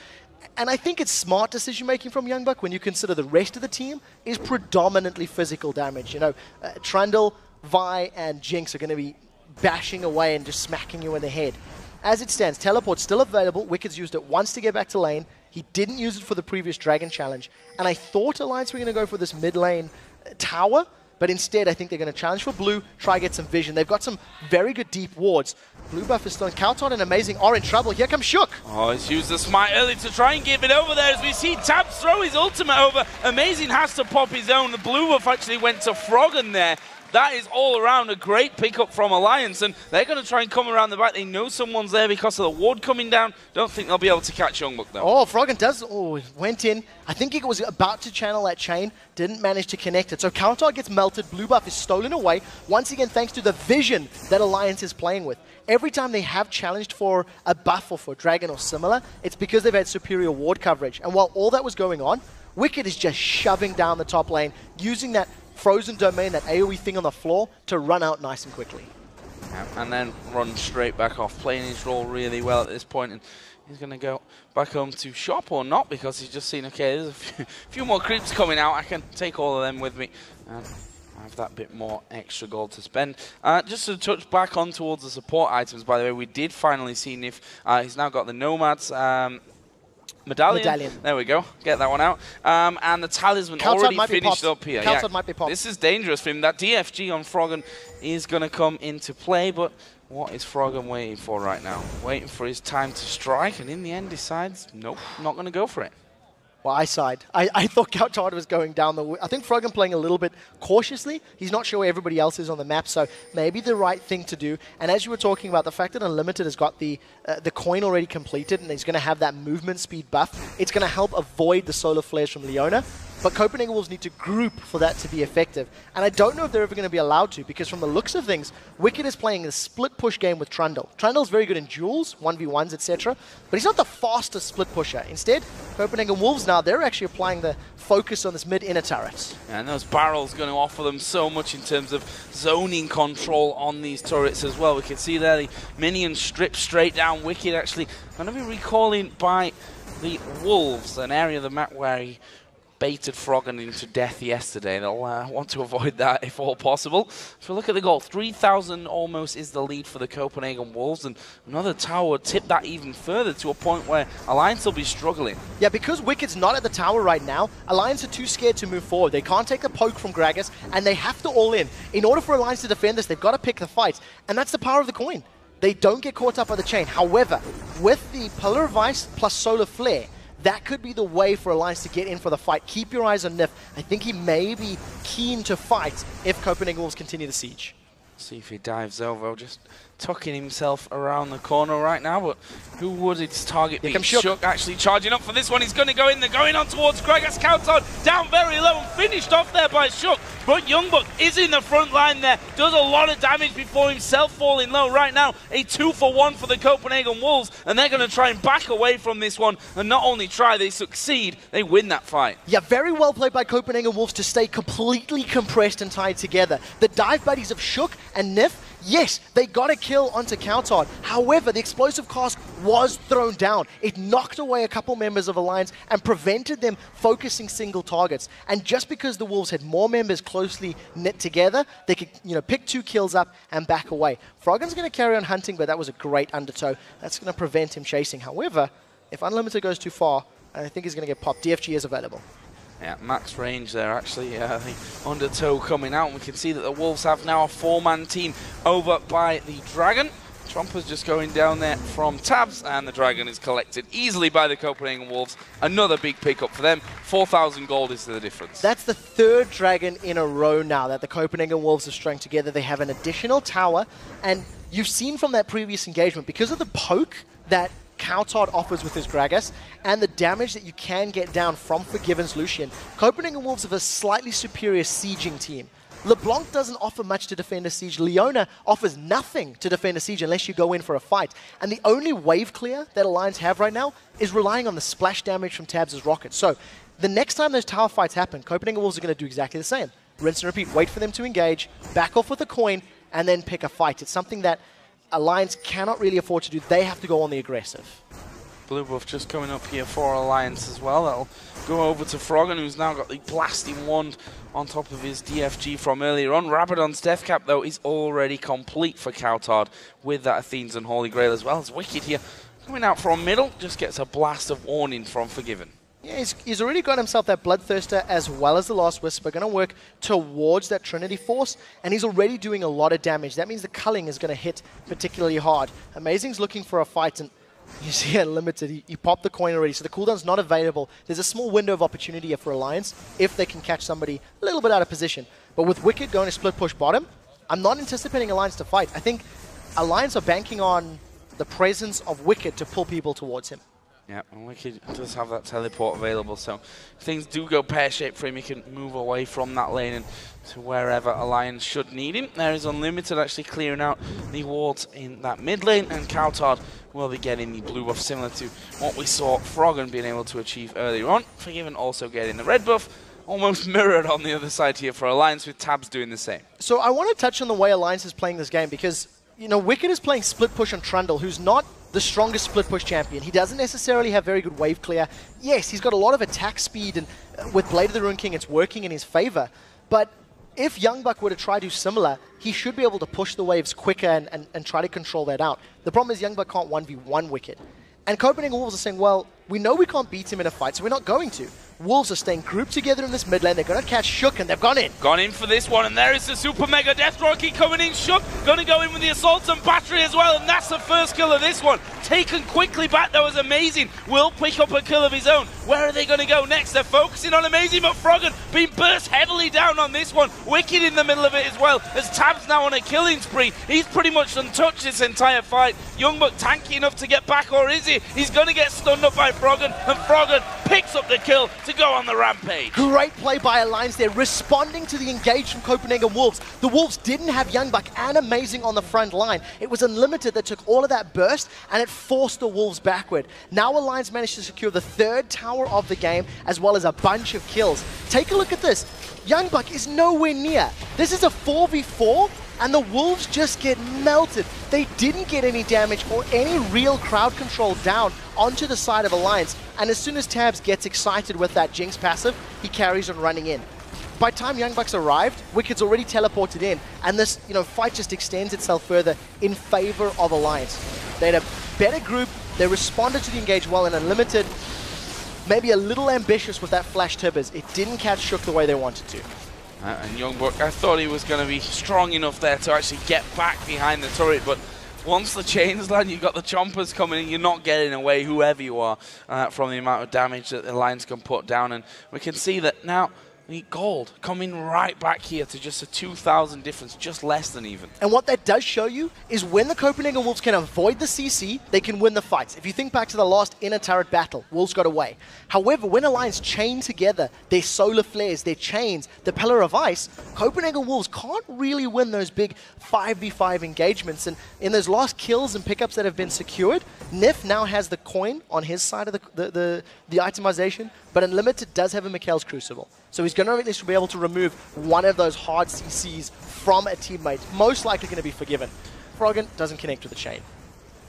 And I think it's smart decision-making from Youngbuck when you consider the rest of the team is predominantly physical damage. You know, Trundle, Vi, and Jinx are going to be bashing away and just smacking you in the head. As it stands, Teleport's still available. Wicked's used it once to get back to lane. He didn't use it for the previous Dragon Challenge. And I thought Alliance were going to go for this mid-lane tower, but instead I think they're going to challenge for blue, try get some vision. They've got some very good deep wards. Blue buff is still on. Kautar and Amazing are in trouble. Here comes Shook. Oh, he's used the smite early to try and give it over there as we see Tabs throw his ultimate over. Amazing has to pop his own. The blue buff actually went to Froggen there. That is all around a great pickup from Alliance, and they're going to try and come around the back. They know someone's there because of the ward coming down. Don't think they'll be able to catch Youngbuck, though. Oh, Froggen does. Oh, went in. I think he was about to channel that chain, didn't manage to connect it. So Kautar gets melted. Blue buff is stolen away, once again thanks to the vision that Alliance is playing with. Every time they have challenged for a buff or for Dragon or similar, it's because they've had superior ward coverage. And while all that was going on, Wicked is just shoving down the top lane, using that frozen domain, that AoE thing on the floor, to run out nice and quickly. Yeah, and then run straight back off, playing his role really well at this point, and he's going to go back home to shop or not, because he's just seen, okay, there's a few more creeps coming out, I can take all of them with me, and I have that bit more extra gold to spend. Just to touch back on towards the support items, by the way, we did finally see Nif, he's now got the Nomads, Medallion. There we go. Get that one out. And the Talisman already finished up here. Yeah. Might be popped. This is dangerous for him. That DFG on Froggen is going to come into play, but what is Froggen waiting for right now? Waiting for his time to strike, and in the end decides, nope, not going to go for it. Well, I sighed. I thought Coutard was going down the... I think Froggen playing a little bit cautiously. He's not sure where everybody else is on the map, so maybe the right thing to do. And as you were talking about, the fact that Unlimited has got the coin already completed and he's going to have that movement speed buff, it's going to help avoid the solar flares from Leona. But Copenhagen Wolves need to group for that to be effective. And I don't know if they're ever going to be allowed to, because from the looks of things, Wicked is playing a split push game with Trundle. Trundle's very good in duels, 1v1s, etc. But he's not the fastest split pusher. Instead, Copenhagen Wolves now, they're actually applying the focus on this mid-inner turret. And those barrels going to offer them so much in terms of zoning control on these turrets as well. We can see there the minions strip straight down. Wicked actually going to be recalling by the Wolves, an area of the map where he baited Froggen into death yesterday. They'll want to avoid that if all possible. So look at the goal. 3,000 almost is the lead for the Copenhagen Wolves, and another tower would tip that even further to a point where Alliance will be struggling. Yeah, because Wicked's not at the tower right now, Alliance are too scared to move forward. They can't take the poke from Gragas, and they have to all in. In order for Alliance to defend this, they've got to pick the fight, and that's the power of the coin. They don't get caught up by the chain. However, with the Pillar of Ice plus Solar Flare, that could be the way for Alliance to get in for the fight. Keep your eyes on Nif. I think he may be keen to fight if Copenhagen Wolves continue the siege. See if he dives over, just tucking himself around the corner right now, but who would its target be? Shook actually charging up for this one. He's going to go in. They're going on towards Gragas. Coutard down very low and finished off there by Shook. But Youngbuck is in the front line there. Does a lot of damage before himself falling low right now. A 2-for-1 for the Copenhagen Wolves, and they're going to try and back away from this one. And not only try, they succeed. They win that fight. Yeah, very well played by Copenhagen Wolves to stay completely compressed and tied together. The dive buddies of Shook and Nif, yes, they got a kill onto Coutard. However, the explosive cast was thrown down. It knocked away a couple members of Alliance and prevented them focusing single targets. And just because the Wolves had more members closely knit together, they could, pick 2 kills up and back away. Froggen's going to carry on hunting, but that was a great undertow. That's going to prevent him chasing. However, if Unlimited goes too far, I think he's going to get popped. DFG is available. Yeah, max range there actually, the undertow coming out. And we can see that the Wolves have now a 4-man team over by the Dragon. Trumper's just going down there from Tabs, and the Dragon is collected easily by the Copenhagen Wolves. Another big pickup for them. 4,000 gold is the difference. That's the 3rd Dragon in a row now that the Copenhagen Wolves have strung together. They have an additional tower, and you've seen from that previous engagement, because of the poke that Coutard offers with his Gragas, and the damage that you can get down from Forgiven's Lucian, Copenhagen Wolves have a slightly superior sieging team. LeBlanc doesn't offer much to defend a siege. Leona offers nothing to defend a siege unless you go in for a fight. And the only wave clear that Alliance have right now is relying on the splash damage from Tabs' rockets. So the next time those tower fights happen, Copenhagen Wolves are going to do exactly the same. Rinse and repeat, wait for them to engage, back off with a coin, and then pick a fight. It's something that Alliance cannot really afford to do. They have to go on the aggressive. Blue buff just coming up here for Alliance as well. That'll go over to Froggen, who's now got the blasting wand on top of his DFG from earlier on. Rabadon's death cap, though, is already complete for Coutard with that Athene's and Holy Grail as well. As Wicked here coming out from middle, just gets a blast of warning from Forgiven. Yeah, he's already got himself that Bloodthirster as well as the Last Whisper. Going to work towards that Trinity Force, and he's already doing a lot of damage. That means the culling is going to hit particularly hard. Amazing's looking for a fight, and you see Unlimited, he popped the coin already, so the cooldown's not available. There's a small window of opportunity here for Alliance if they can catch somebody a little bit out of position. But with Wicked going to split push bottom, I'm not anticipating Alliance to fight. I think Alliance are banking on the presence of Wicked to pull people towards him. Yeah, and Wicked does have that teleport available, so if things do go pear-shaped for him, he can move away from that lane and to wherever Alliance should need him. There is Unlimited actually clearing out the wards in that mid lane, and Coutard will be getting the blue buff, similar to what we saw Froggen being able to achieve earlier on. Forgiven also getting the red buff, almost mirrored on the other side here for Alliance, with Tabs doing the same. So I want to touch on the way Alliance is playing this game, because Wicked is playing split push on Trundle, who's not the strongest split push champion. He doesn't necessarily have very good wave clear. Yes, he's got a lot of attack speed, and with Blade of the Ruined King, it's working in his favor. But if Youngbuck were to try to do similar, he should be able to push the waves quicker and try to control that out. The problem is Youngbuck can't 1v1 Wicked. And Copenhagen Wolves are saying, well, we know we can't beat him in a fight, so we're not going to. Wolves are staying grouped together in this mid lane. They're going to catch Shook, and they've gone in. Gone in for this one, and there is the Super Mega Death Rocky coming in. Shook going to go in with the Assault and Battery as well, and that's the first kill of this one. taken quickly back. That was amazing. Will pick up a kill of his own. Where are they going to go next? They're focusing on amazing, but Froggen being burst heavily down on this one. Wicked in the middle of it as well, as Tabs now on a killing spree. He's pretty much untouched this entire fight. Youngbuck tanky enough to get back, or is he? He's going to get stunned up by Froggen, and Froggen picks up the kill to go on the rampage. Great play by Alliance there, responding to the engage from Copenhagen Wolves. The Wolves didn't have Youngbuck and Amazing on the front line. It was Unlimited that took all of that burst, and it forced the Wolves backward. Now Alliance managed to secure the third tower of the game, as well as a bunch of kills. Take a look at this. Youngbuck is nowhere near. This is a 4v4, and the Wolves just get melted. They didn't get any damage or any real crowd control down onto the side of Alliance, and as soon as Tabs gets excited with that Jinx passive, he carries on running in. By the time Youngbuck's arrived, Wicked's already teleported in, and this fight just extends itself further in favor of Alliance. They had a better group, they responded to the engage well, and Unlimited maybe a little ambitious with that flash Tibbers. It didn't catch Shook the way they wanted to. And Youngbuck, I thought he was going to be strong enough there to actually get back behind the turret, but once the chains land, you've got the chompers coming in, you're not getting away, whoever you are, from the amount of damage that the Lions can put down. And we can see that now, Gold coming right back here to just a 2,000 difference, just less than even. And what that does show you is when the Copenhagen Wolves can avoid the CC, they can win the fights. If you think back to the last inner turret battle, Wolves got away. However, when Alliance chain together their solar flares, their chains, the Pillar of Ice, Copenhagen Wolves can't really win those big 5v5 engagements. And in those last kills and pickups that have been secured, Nif now has the coin on his side of the itemization, but Unlimited does have a Mikhail's Crucible. So he's going to at least be able to remove one of those hard CCs from a teammate. Most likely going to be forgiven. Froggen doesn't connect with the chain.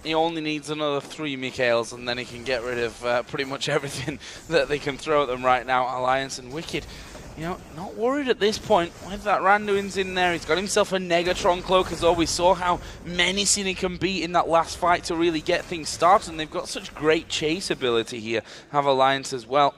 He only needs another 3 Mikhails, and then he can get rid of pretty much everything that they can throw at them right now. Alliance and Wicked, not worried at this point. With that Randuin's in there, he's got himself a Negatron cloak as well. We saw how menacing he can be in that last fight to really get things started, and they've got such great chase ability here. Have Alliance as well.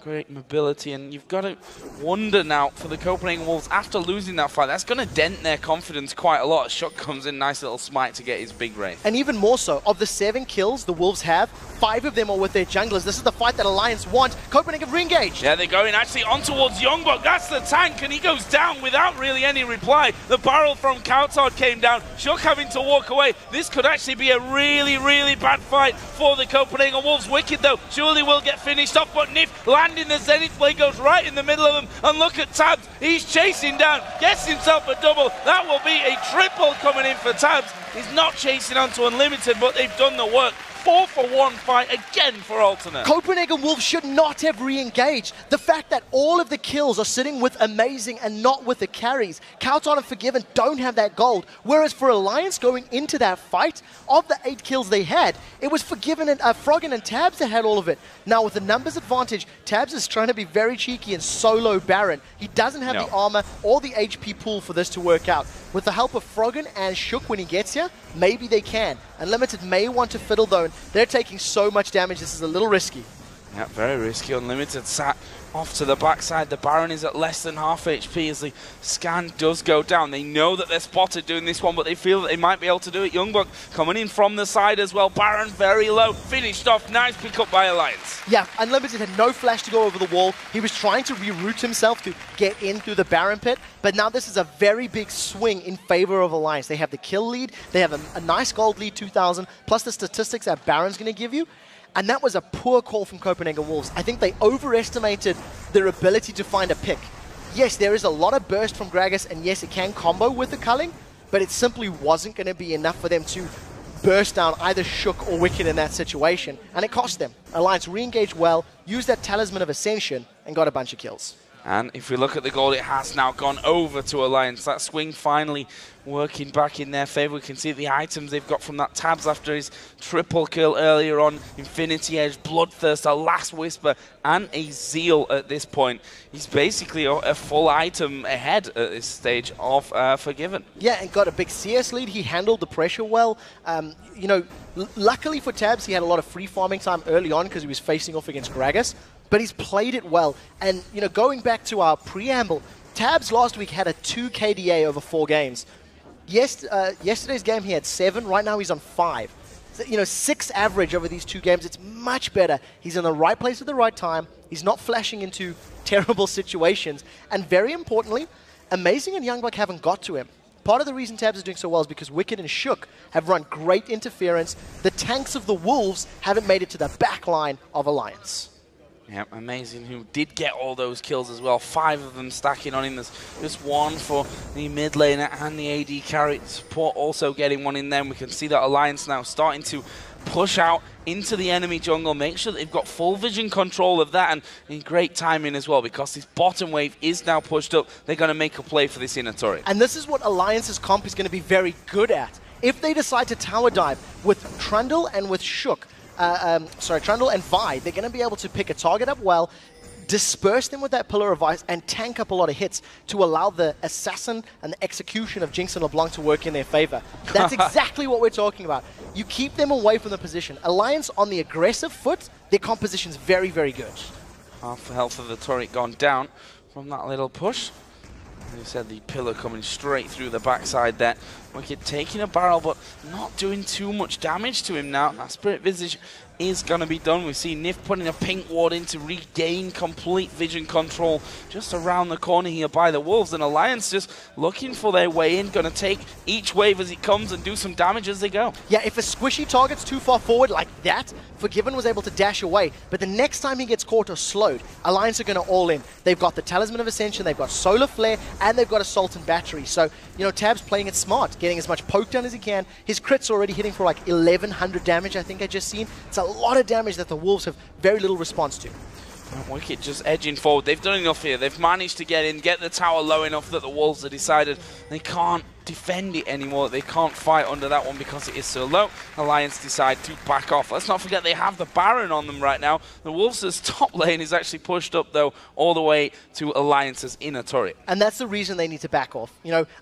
Great mobility, and you've got to wonder now for the Copenhagen Wolves after losing that fight, that's going to dent their confidence quite a lot. Shook comes in, nice little smite to get his big wraith. And even more so, of the 7 kills the Wolves have, 5 of them are with their junglers. This is the fight that Alliance want. Copenhagen re-engaged. Yeah, they're going actually on towards Youngbuck. That's the tank, and he goes down without really any reply. The barrel from Kautar came down. Shook having to walk away. This could actually be a really, really bad fight for the Copenhagen Wolves. Wicked, though, surely will get finished off, but Nif landing the Zenith Blade goes right in the middle of them, and look at Tabs. He's chasing down, gets himself a double. That will be a triple coming in for Tabs. He's not chasing onto Unlimited, but they've done the work. 4-for-1 fight again for Alternate. Copenhagen Wolves should not have re-engaged. The fact that all of the kills are sitting with Amazing and not with the carries. Kautar and Forgiven don't have that gold. Whereas for Alliance going into that fight, of the 8 kills they had, it was Forgiven and Froggen and Tabs that had all of it. Now with the numbers advantage, Tabs is trying to be very cheeky and solo Baron. He doesn't have the armor or the HP pool for this to work out. With the help of Froggen and Shook when he gets here, maybe they can. Unlimited may want to fiddle though, and they're taking so much damage, this is a little risky. Yeah, very risky. Unlimited sat off to the backside. The Baron is at less than half HP as the scan does go down. They know that they're spotted doing this one, but they feel that they might be able to do it. Youngbuck coming in from the side as well. Baron very low, finished off. Nice pick up by Alliance. Yeah, Unlimited had no flash to go over the wall. He was trying to reroute himself to get in through the Baron pit, but now this is a very big swing in favor of Alliance. They have the kill lead, they have a nice gold lead, 2,000, plus the statistics that Baron's going to give you. And that was a poor call from Copenhagen Wolves. I think they overestimated their ability to find a pick. Yes, there is a lot of burst from Gragas, and yes, it can combo with the culling, but it simply wasn't going to be enough for them to burst down either Shook or Wicked in that situation, and it cost them. Alliance re-engaged well, used that Talisman of Ascension, and got a bunch of kills. And if we look at the goal, it has now gone over to Alliance. That swing finally working back in their favor. We can see the items they've got from that Tabs after his triple kill earlier on. Infinity Edge, Bloodthirst, a Last Whisper, and a Zeal at this point. He's basically a full item ahead at this stage of Forgiven. Yeah, and got a big CS lead. He handled the pressure well. Luckily for Tabs, he had a lot of free farming time early on because he was facing off against Gragas. But he's played it well. And, going back to our preamble, Tabs last week had a 2 KDA over 4 games. Yesterday's game he had 7. Right now he's on 5. 6 average over these 2 games. It's much better. He's in the right place at the right time. He's not flashing into terrible situations. And very importantly, Amazing and Youngbuck haven't got to him. Part of the reason Tabs is doing so well is because Wicked and Shook have run great interference. The tanks of the Wolves haven't made it to the back line of Alliance. Yeah, Amazing, who did get all those kills as well. 5 of them stacking on him. There's just 1 for the mid laner and the AD carry. Support also getting 1 in there. We can see that Alliance now starting to push out into the enemy jungle, make sure that they've got full vision control of that, and great timing as well, because this bottom wave is now pushed up. They're going to make a play for this inner turret. And this is what Alliance's comp is going to be very good at. If they decide to tower dive with Trundle and with Shook, Trundle and Vi, they're going to be able to pick a target up well, disperse them with that Pillar of Ice, and tank up a lot of hits to allow the Assassin and the execution of Jinx and LeBlanc to work in their favor. That's exactly what we're talking about. You keep them away from the position. Alliance on the aggressive foot, their composition's very, very good. Half the health of the turret gone down from that little push. As you said, the Pillar coming straight through the backside there. Wicked taking a barrel, but not doing too much damage to him now. That Spirit Visage is going to be done. We see Nif putting a pink ward in to regain complete vision control just around the corner here by the Wolves. And Alliance just looking for their way in, going to take each wave as it comes and do some damage as they go. Yeah, if a squishy target's too far forward like that, Forgiven was able to dash away. But the next time he gets caught or slowed, Alliance are going to all in. They've got the Talisman of Ascension, they've got Solar Flare, and they've got Assault and Battery. So, Tab's playing it smart, getting as much poke down as he can. His crit's already hitting for like 1,100 damage, I think I just seen. It's a lot of damage that the Wolves have very little response to. Wicked just edging forward. They've done enough here. They've managed to get in, get the tower low enough that the Wolves have decided they can't defend it anymore. They can't fight under that one because it is so low. Alliance decide to back off. Let's not forget they have the Baron on them right now. The Wolves' top lane is actually pushed up, though, all the way to Alliance's inner turret. And that's the reason they need to back off.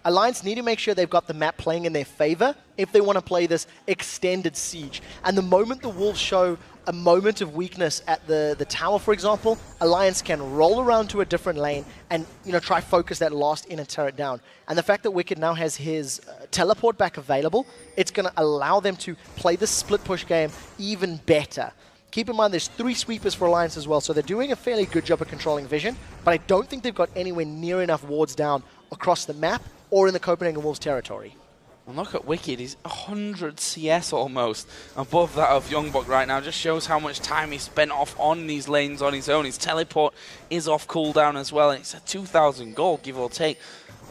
Alliance need to make sure they've got the map playing in their favor if they want to play this extended siege. And the moment the Wolves show a moment of weakness at the tower, for example, Alliance can roll around to a different lane and try focus that last inner turret down. And the fact that Wicked now has his teleport back available, it's going to allow them to play the split push game even better. Keep in mind there's 3 sweepers for Alliance as well, so they're doing a fairly good job of controlling vision, but I don't think they've got anywhere near enough wards down across the map or in the Copenhagen Wolves territory. And look at Wicked, he's 100 CS almost above that of Youngbuck right now. Just shows how much time he spent off on these lanes on his own. His teleport is off cooldown as well, and it's a 2,000 gold, give or take.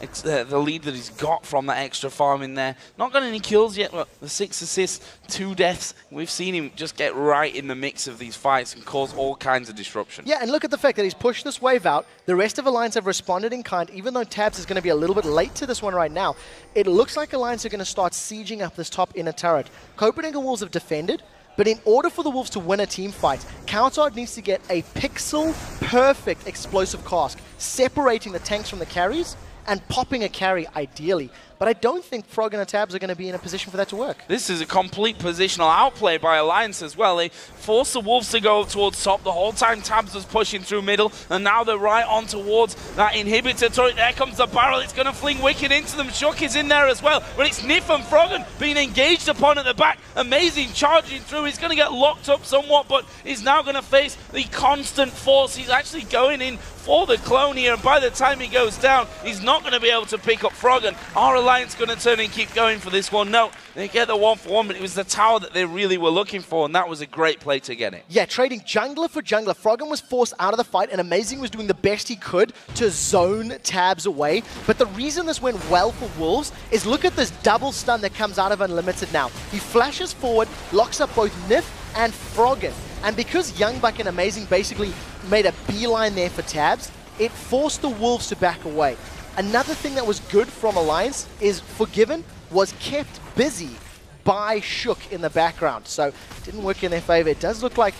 It's the lead that he's got from that extra farm in there. Not got any kills yet, but the 6 assists, 2 deaths. We've seen him just get right in the mix of these fights and cause all kinds of disruption. Yeah, and look at the fact that he's pushed this wave out. The rest of Alliance have responded in kind, even though Tabs is going to be a little bit late to this one right now. It looks like Alliance are going to start sieging up this top inner turret. Copenhagen Wolves have defended, but in order for the Wolves to win a team fight, Countard needs to get a pixel-perfect explosive cask, separating the tanks from the carries, and popping a carry, ideally. But I don't think Frog and Tabs are going to be in a position for that to work. This is a complete positional outplay by Alliance as well. They forced the Wolves to go towards top the whole time Tabs was pushing through middle, and now they're right on towards that inhibitor turret. There comes the barrel. It's going to fling Wicked into them. Shook is in there as well, but it's Nif and Froggen being engaged upon at the back. Amazing charging through. He's going to get locked up somewhat, but he's now going to face the constant force. He's actually going in for the clone here, and by the time he goes down, he's not going to be able to pick up Froggen. Are Alliance going to turn and keep going for this one? No, they get the 1-for-1, but it was the tower that they really were looking for, and that was a great play to get it. Yeah, trading jungler for jungler. Froggen was forced out of the fight, and Amazing was doing the best he could to zone Tabs away. But the reason this went well for Wolves is look at this double stun that comes out of Unlimited now. He flashes forward, locks up both Nif and Froggen. And because Youngbuck and Amazing basically made a beeline there for Tabs, it forced the Wolves to back away. Another thing that was good from Alliance is Forgiven was kept busy by Shook in the background. So it didn't work in their favor. It does look like,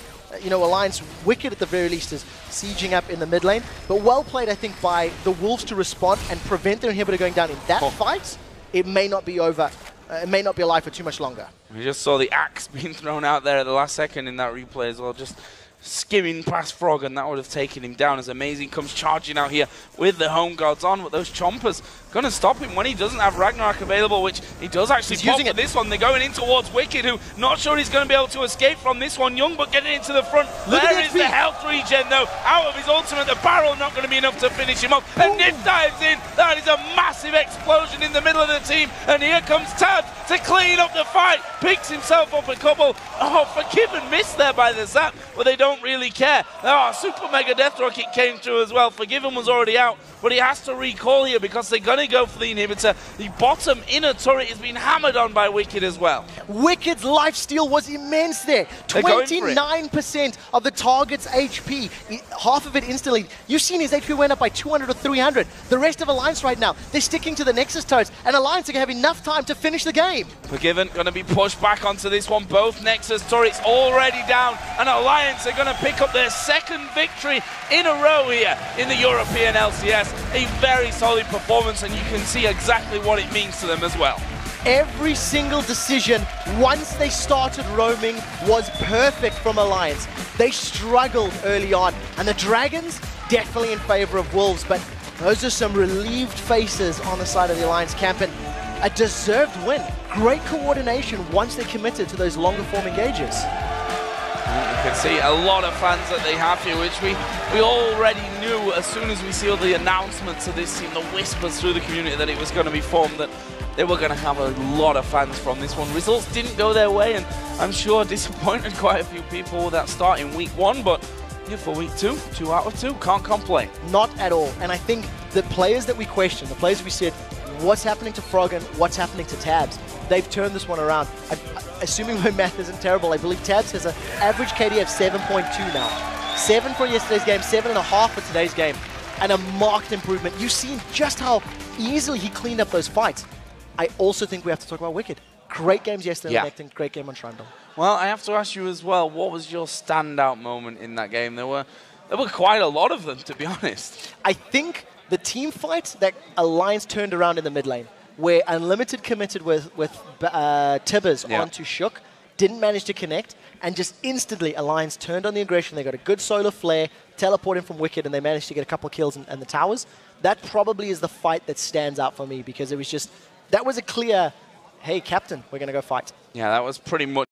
Alliance, Wicked at the very least, is sieging up in the mid lane. But well played, I think, by the Wolves to respond and prevent their inhibitor going down in that fight. It may not be over. It may not be alive for too much longer. We just saw the axe being thrown out there at the last second in that replay as well. Just skimming past Frog, and that would have taken him down as Amazing comes charging out here with the Home Guards on, but those Chompers going to stop him when he doesn't have Ragnarok available, which he does actually pop for this one. They're going in towards Wicked, who not sure he's going to be able to escape from this one. Young, but getting into the front. There is the health regen, though, out of his ultimate. The barrel not going to be enough to finish him off. And Nip dives in. That is a massive explosion in the middle of the team. And here comes Tad to clean up the fight. Picks himself up a couple. Oh, Forgiven missed there by the Zap, but they don't really care. Oh, Super Mega Death Rocket came through as well. Forgiven was already out, but he has to recall here because they're going to go for the inhibitor. The bottom inner turret is being hammered on by Wicked as well. Wicked's lifesteal was immense there. 29% of the target's HP, half of it instantly. You've seen his HP went up by 200 or 300. The rest of Alliance right now, they're sticking to the Nexus turrets, and Alliance are going to have enough time to finish the game. Forgiven going to be pushed back onto this one. Both Nexus turrets already down, and Alliance are going to pick up their second victory in a row here in the European LCS. A very solid performance, and you can see exactly what it means to them as well. Every single decision, once they started roaming, was perfect from Alliance. They struggled early on, and the Dragons definitely in favor of Wolves, but those are some relieved faces on the side of the Alliance camp, and a deserved win. Great coordination once they committed to those longer form engages. You can see a lot of fans that they have here, which we already knew as soon as we saw the announcements of this team, the whispers through the community that it was going to be formed, that they were going to have a lot of fans from this one. Results didn't go their way, and I'm sure disappointed quite a few people with that start in week 1, but yeah, for week 2, 2 out of 2, can't complain. Not at all, and I think the players that we questioned, the players we said, what's happening to Froggen, what's happening to Tabs, they've turned this one around. Assuming my math isn't terrible, I believe Tabs has an average KD of 7.2 now. 7 for yesterday's game, 7.5 for today's game, and a marked improvement. You've seen just how easily he cleaned up those fights. I also think we have to talk about Wicked. Great games yesterday, and great game on Shrandal. Well, I have to ask you as well, what was your standout moment in that game? There were quite a lot of them, to be honest. I think the team fight that Alliance turned around in the mid lane, where Unlimited committed with Tibbers onto Shook, didn't manage to connect, and just instantly Alliance turned on the aggression. They got a good solar flare, teleporting from Wicked, and they managed to get a couple of kills and the towers. That probably is the fight that stands out for me, because it was just, that was a clear, hey, Captain, we're going to go fight. Yeah, that was pretty much